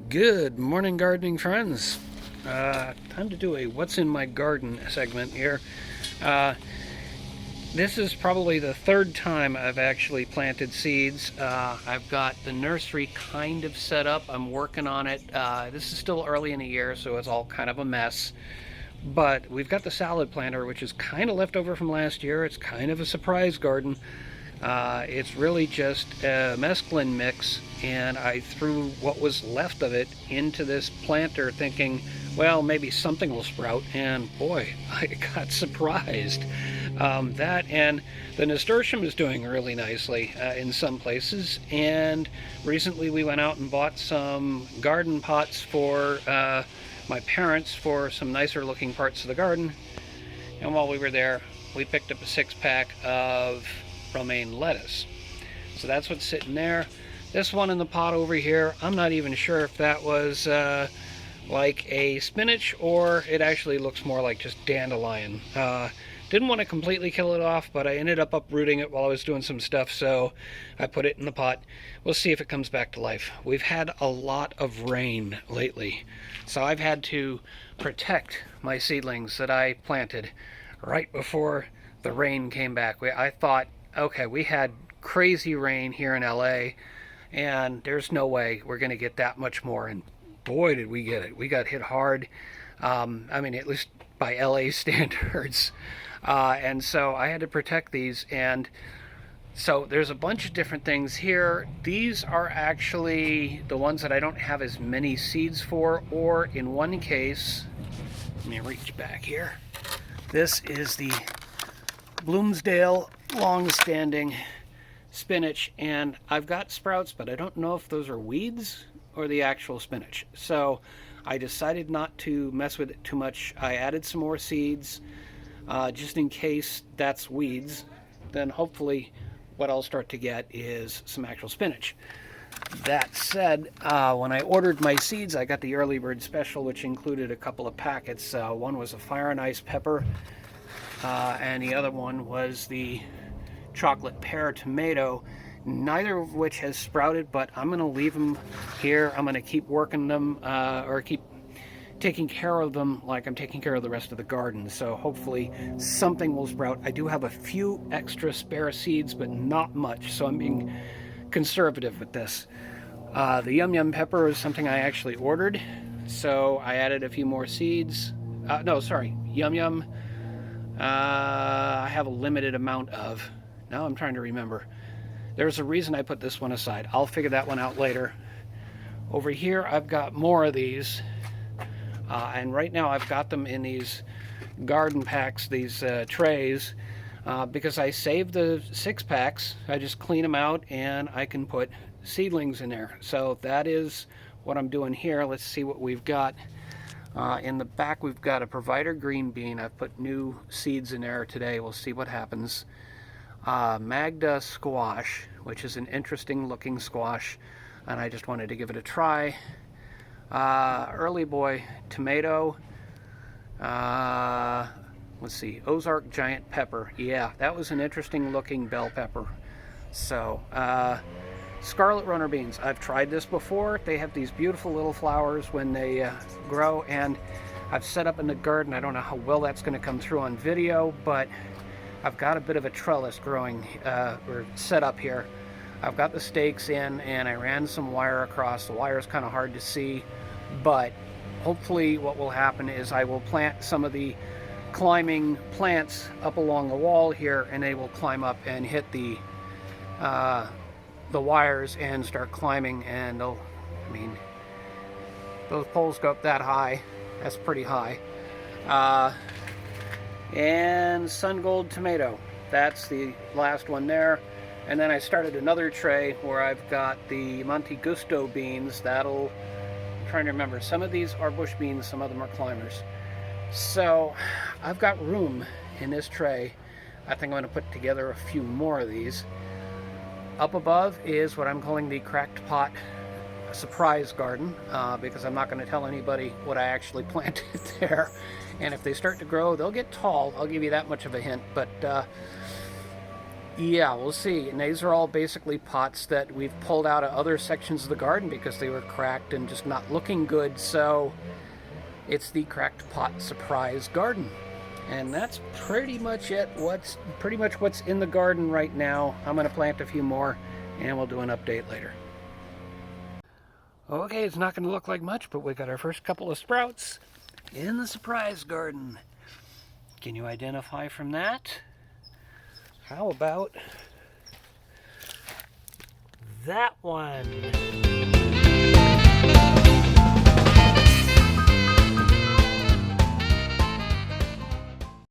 Good morning, gardening friends. Time to do a What's in My Garden segment here. Uh, this is probably the third time I've actually planted seeds. I've got the nursery kind of set up. I'm working on it. This is still early in the year, so it's all kind of a mess. But we've got the salad planter, which is kind of left over from last year. It's kind of a surprise garden. It's really just a mesclun mix, and I threw what was left of it into this planter thinking, well, maybe something will sprout, and boy, I got surprised. That and the nasturtium is doing really nicely in some places, and recently we went out and bought some garden pots for my parents for some nicer looking parts of the garden, and while we were there, we picked up a 6-pack of romaine lettuce. So that's what's sitting there. This one in the pot over here, I'm not even sure if that was like a spinach or it actually looks more like just dandelion. Didn't want to completely kill it off, but I ended up uprooting it while I was doing some stuff, so I put it in the pot. We'll see if it comes back to life. We've had a lot of rain lately, so I've had to protect my seedlings that I planted right before the rain came back. I thought, okay, we had crazy rain here in LA, and there's no way we're going to get that much more. And boy, did we get it. We got hit hard. I mean, at least by LA standards. And so I had to protect these. And so there's a bunch of different things here. These are actually the ones that I don't have as many seeds for, or in one case, let me reach back here. This is the Bloomsdale long-standing spinach, and I've got sprouts, but I don't know if those are weeds or the actual spinach. So I decided not to mess with it too much. I added some more seeds just in case that's weeds. Then hopefully what I'll start to get is some actual spinach. That said, when I ordered my seeds, I got the early bird special, which included a couple of packets. One was a fire and ice pepper, and the other one was the chocolate pear tomato, neither of which has sprouted, but I'm going to leave them here. I'm going to keep working them, or keep taking care of them like I'm taking care of the rest of the garden. So hopefully something will sprout. I do have a few extra spare seeds, but not much, so I'm being conservative with this. The yum yum pepper is something I actually ordered, so I added a few more seeds. No, sorry, yum yum. I have a limited amount of. Now I'm trying to remember. There's a reason I put this one aside. I'll figure that one out later. Over here I've got more of these. And right now I've got them in these garden packs, these trays, because I saved the 6-packs. I just clean them out and I can put seedlings in there. So that is what I'm doing here. Let's see what we've got. In the back we've got a Provider green bean. I've put new seeds in there today. We'll see what happens. Magda squash, which is an interesting looking squash, and I just wanted to give it a try. Early boy tomato. Let's see, Ozark giant pepper. Yeah, that was an interesting looking bell pepper. So scarlet runner beans. I've tried this before. They have these beautiful little flowers when they grow, and I've set up in the garden. I don't know how well that's going to come through on video, but I've got a bit of a trellis growing or set up here. I've got the stakes in, and I ran some wire across. The wire is kind of hard to see, but hopefully what will happen is I will plant some of the climbing plants up along the wall here, and they will climb up and hit the wires and start climbing, and they'll, I mean, those poles go up that high. That's pretty high. And sun gold tomato. That's the last one there. And then I started another tray where I've got the Monte Gusto beans. I'm trying to remember. Some of these are bush beans, some of them are climbers. So I've got room in this tray. I think I'm going to put together a few more of these. Up above is what I'm calling the cracked pot surprise garden, because I'm not going to tell anybody what I actually planted there. And if they start to grow, they'll get tall. I'll give you that much of a hint. But Yeah, we'll see. And these are all basically pots that we've pulled out of other sections of the garden because they were cracked and just not looking good. So it's the Cracked Pot Surprise Garden. And that's pretty much it. What's in the garden right now. I'm going to plant a few more and we'll do an update later. Okay, it's not going to look like much, but we got our first couple of sprouts in the surprise garden. Can you identify from that? How about that one?